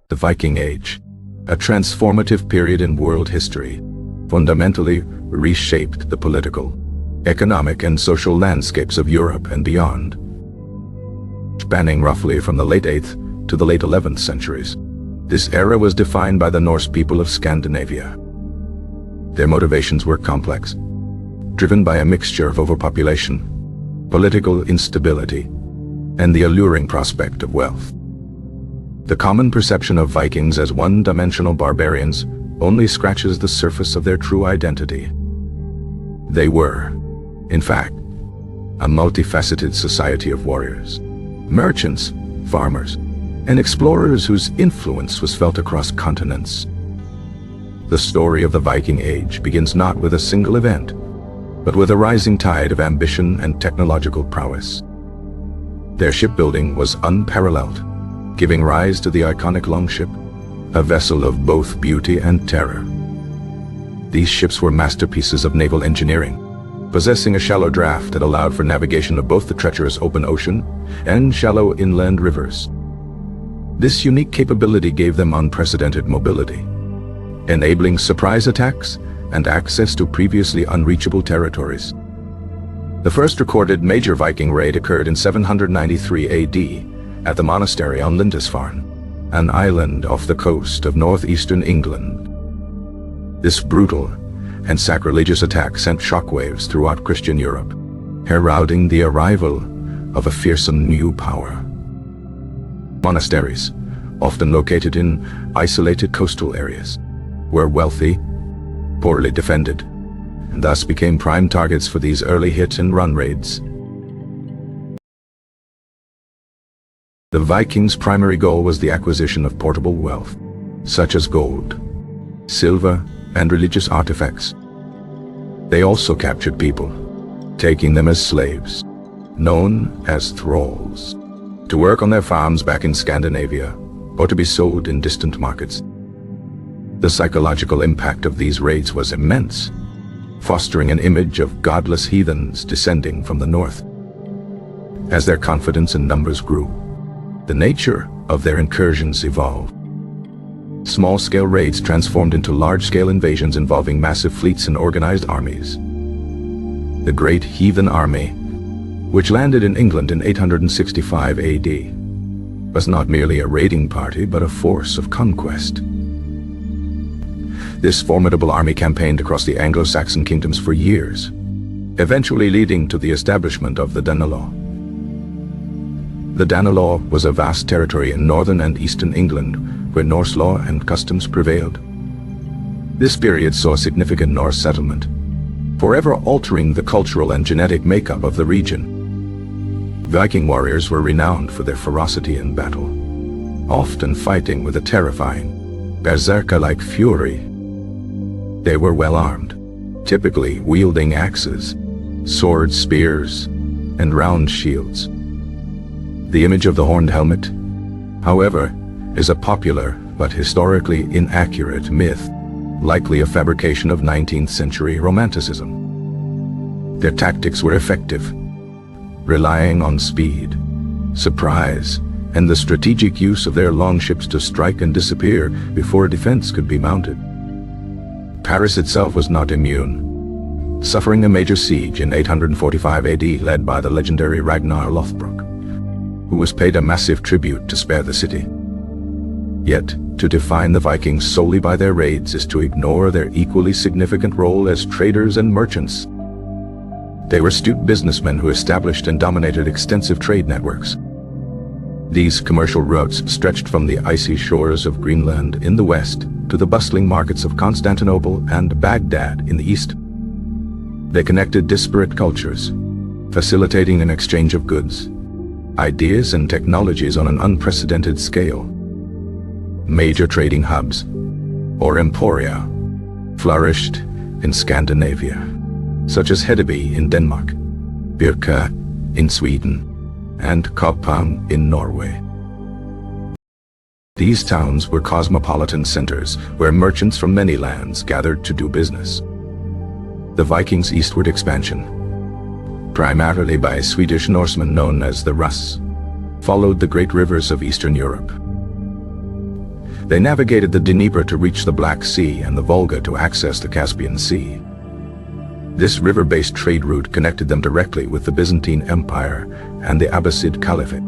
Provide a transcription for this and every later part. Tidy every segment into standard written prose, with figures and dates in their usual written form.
The Viking Age, a transformative period in world history, fundamentally reshaped the political, economic, and social landscapes of Europe and beyond. Spanning roughly from the late 8th to the late 11th centuries, this era was defined by the Norse people of Scandinavia. Their motivations were complex, driven by a mixture of overpopulation, political instability, and the alluring prospect of wealth. The common perception of Vikings as one-dimensional barbarians only scratches the surface of their true identity. They were, in fact, a multifaceted society of warriors, merchants, farmers, and explorers whose influence was felt across continents. The story of the Viking Age begins not with a single event, but with a rising tide of ambition and technological prowess. Their shipbuilding was unparalleled, giving rise to the iconic longship, a vessel of both beauty and terror. These ships were masterpieces of naval engineering, possessing a shallow draft that allowed for navigation of both the treacherous open ocean and shallow inland rivers. This unique capability gave them unprecedented mobility, enabling surprise attacks and access to previously unreachable territories. The first recorded major Viking raid occurred in 793 AD at the monastery on Lindisfarne, an island off the coast of northeastern England. This brutal and sacrilegious attack sent shockwaves throughout Christian Europe, heralding the arrival of a fearsome new power. Monasteries, often located in isolated coastal areas, were wealthy, poorly defended, and thus became prime targets for these early hit-and-run raids. The Vikings' primary goal was the acquisition of portable wealth, such as gold, silver, and religious artifacts. They also captured people, taking them as slaves, known as thralls, to work on their farms back in Scandinavia or to be sold in distant markets. The psychological impact of these raids was immense, fostering an image of godless heathens descending from the north. As their confidence in numbers grew, the nature of their incursions evolved. Small-scale raids transformed into large-scale invasions involving massive fleets and organized armies. The Great Heathen Army, which landed in England in 865 AD, was not merely a raiding party but a force of conquest. This formidable army campaigned across the Anglo-Saxon kingdoms for years, eventually leading to the establishment of the Danelaw. The Danelaw was a vast territory in northern and eastern England where Norse law and customs prevailed. This period saw significant Norse settlement, forever altering the cultural and genetic makeup of the region. Viking warriors were renowned for their ferocity in battle, often fighting with a terrifying, berserker-like fury. They were well armed, typically wielding axes, swords, spears, and round shields. The image of the horned helmet, however, is a popular but historically inaccurate myth, likely a fabrication of 19th century Romanticism. Their tactics were effective, relying on speed, surprise, and the strategic use of their longships to strike and disappear before a defense could be mounted. Paris itself was not immune, suffering a major siege in 845 AD led by the legendary Ragnar Lothbrok, who was paid a massive tribute to spare the city. Yet, to define the Vikings solely by their raids is to ignore their equally significant role as traders and merchants. They were astute businessmen who established and dominated extensive trade networks. These commercial routes stretched from the icy shores of Greenland in the west to the bustling markets of Constantinople and Baghdad in the east. They connected disparate cultures, facilitating an exchange of goods, ideas, and technologies on an unprecedented scale. Major trading hubs, or emporia, flourished in Scandinavia, such as Hedeby in Denmark, Birka in Sweden, and Koppang in Norway. These towns were cosmopolitan centers where merchants from many lands gathered to do business. The Vikings' eastward expansion, primarily by Swedish Norsemen known as the Russ, followed the great rivers of Eastern Europe. They navigated the Dnieper to reach the Black Sea and the Volga to access the Caspian Sea. This river-based trade route connected them directly with the Byzantine Empire and the Abbasid Caliphate,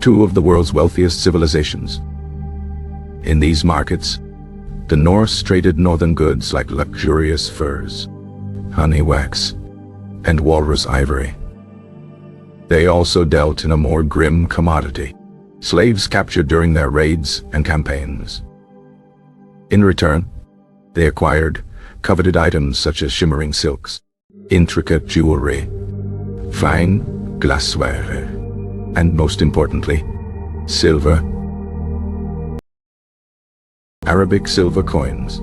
two of the world's wealthiest civilizations. In these markets, the Norse traded northern goods like luxurious furs, honey wax, and walrus ivory. They also dealt in a more grim commodity, slaves captured during their raids and campaigns. In return, they acquired coveted items such as shimmering silks, intricate jewelry, fine glassware, and most importantly, silver. Arabic silver coins.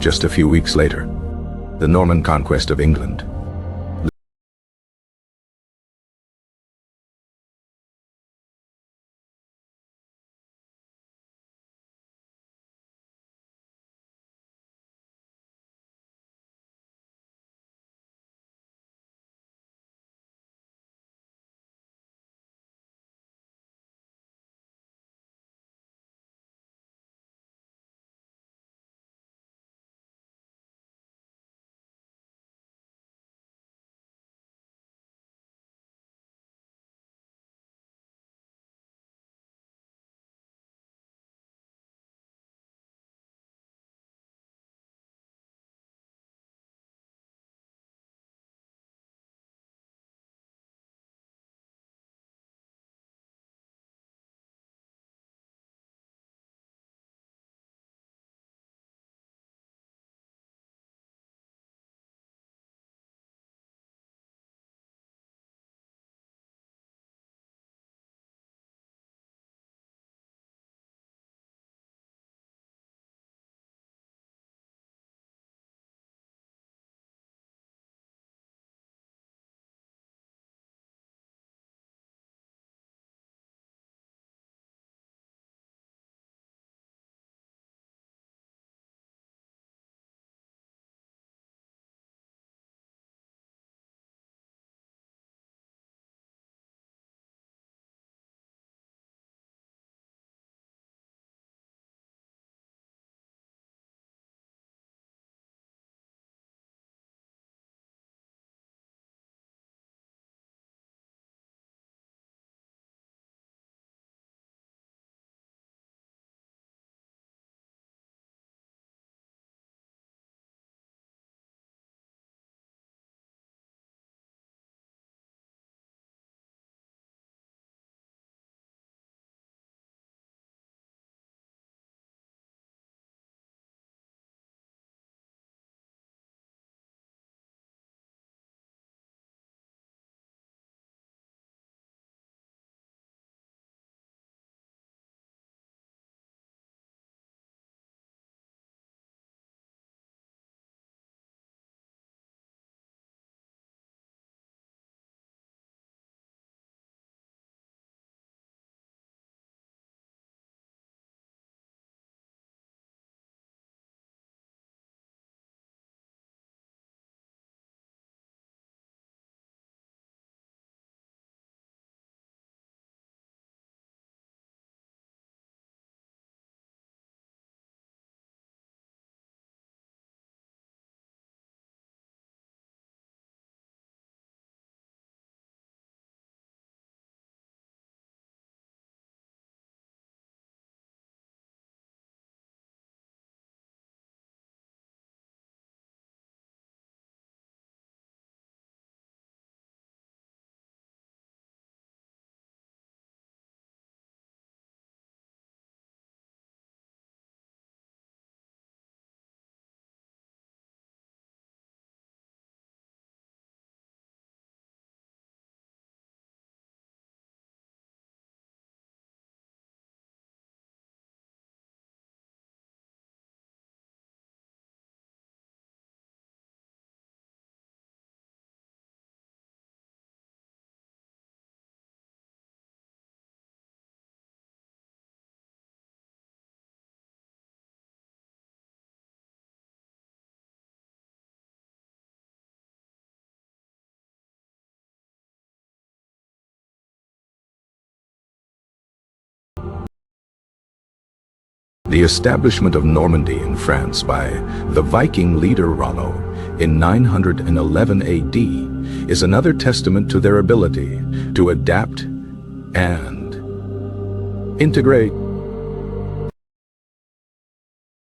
Just a few weeks later, the Norman conquest of England. The establishment of Normandy in France by the Viking leader Rollo in 911 AD is another testament to their ability to adapt and integrate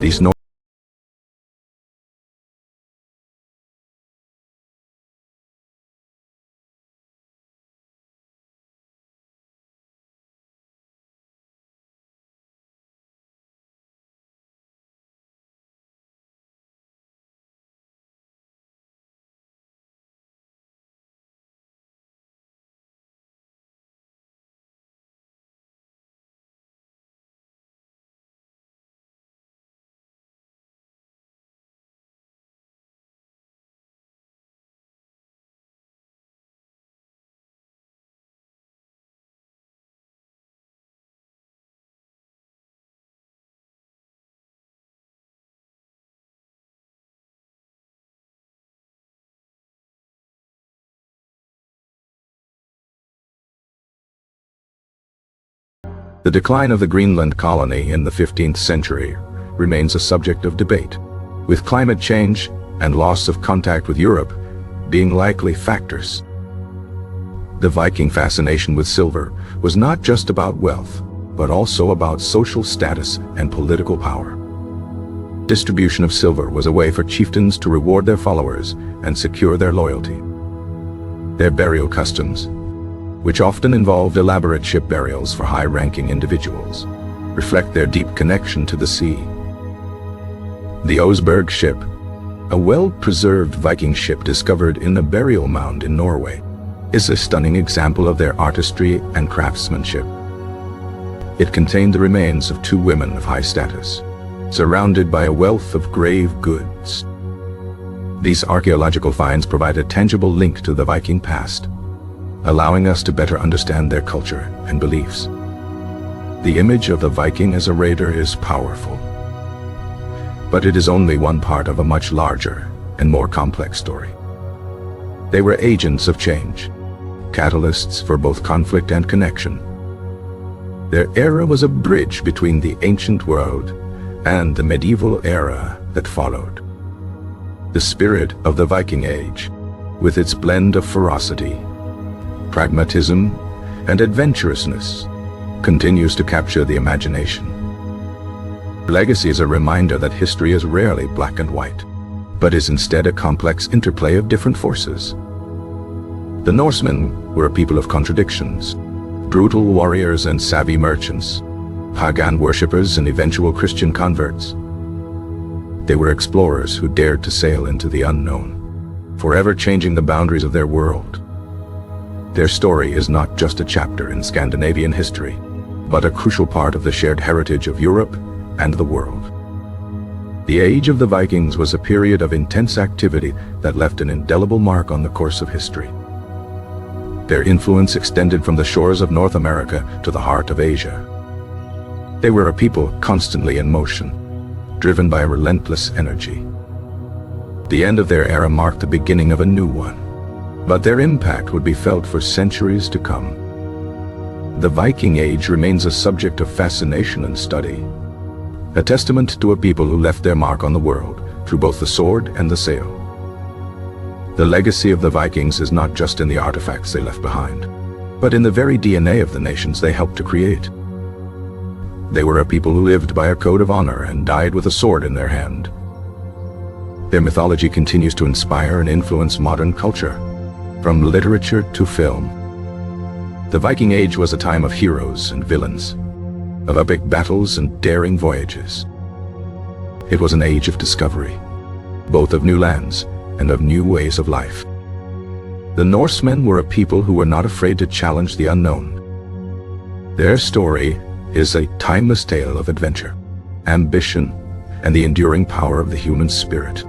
these The decline of the Greenland colony in the 15th century remains a subject of debate, with climate change and loss of contact with Europe being likely factors. The Viking fascination with silver was not just about wealth, but also about social status and political power. Distribution of silver was a way for chieftains to reward their followers and secure their loyalty. Their burial customs, which often involved elaborate ship burials for high-ranking individuals, reflect their deep connection to the sea. The Oseberg ship, a well-preserved Viking ship discovered in a burial mound in Norway, is a stunning example of their artistry and craftsmanship. It contained the remains of two women of high status, surrounded by a wealth of grave goods. These archaeological finds provide a tangible link to the Viking past, allowing us to better understand their culture and beliefs. The image of the Viking as a raider is powerful, but it is only one part of a much larger and more complex story. They were agents of change, catalysts for both conflict and connection. Their era was a bridge between the ancient world and the medieval era that followed. The spirit of the Viking Age, with its blend of ferocity, pragmatism, and adventurousness, continues to capture the imagination. Legacy is a reminder that history is rarely black and white, but is instead a complex interplay of different forces. The Norsemen were a people of contradictions, brutal warriors and savvy merchants, pagan worshippers and eventual Christian converts. They were explorers who dared to sail into the unknown, forever changing the boundaries of their world. Their story is not just a chapter in Scandinavian history, but a crucial part of the shared heritage of Europe and the world. The age of the Vikings was a period of intense activity that left an indelible mark on the course of history. Their influence extended from the shores of North America to the heart of Asia. They were a people constantly in motion, driven by a relentless energy. The end of their era marked the beginning of a new one, but their impact would be felt for centuries to come. The Viking Age remains a subject of fascination and study, a testament to a people who left their mark on the world through both the sword and the sail. The legacy of the Vikings is not just in the artifacts they left behind, but in the very DNA of the nations they helped to create. They were a people who lived by a code of honor and died with a sword in their hand. Their mythology continues to inspire and influence modern culture, from literature to film. The Viking Age was a time of heroes and villains, of epic battles and daring voyages. It was an age of discovery, both of new lands and of new ways of life. The Norsemen were a people who were not afraid to challenge the unknown. Their story is a timeless tale of adventure, ambition, and the enduring power of the human spirit.